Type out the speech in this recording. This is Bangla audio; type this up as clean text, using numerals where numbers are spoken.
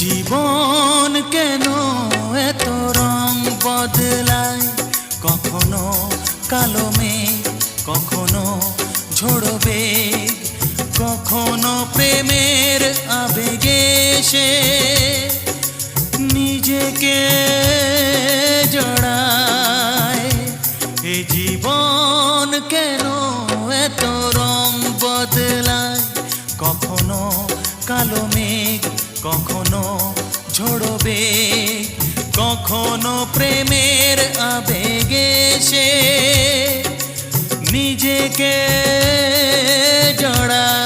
জীবন কেন এত রং বদলায়, কখনো কালো মেঘ, কখনো ঝোড়ো বেগ, কখনো প্রেমের আবেগে সে নিজেকে জড়ায়। এ জীবন কেন এত রং বদলায়, কখনো কালো মেঘ, কখনো ঝোড়ো বেগ, কখনো প্রেমের আবেগে সে নিজেকে জড়ায়।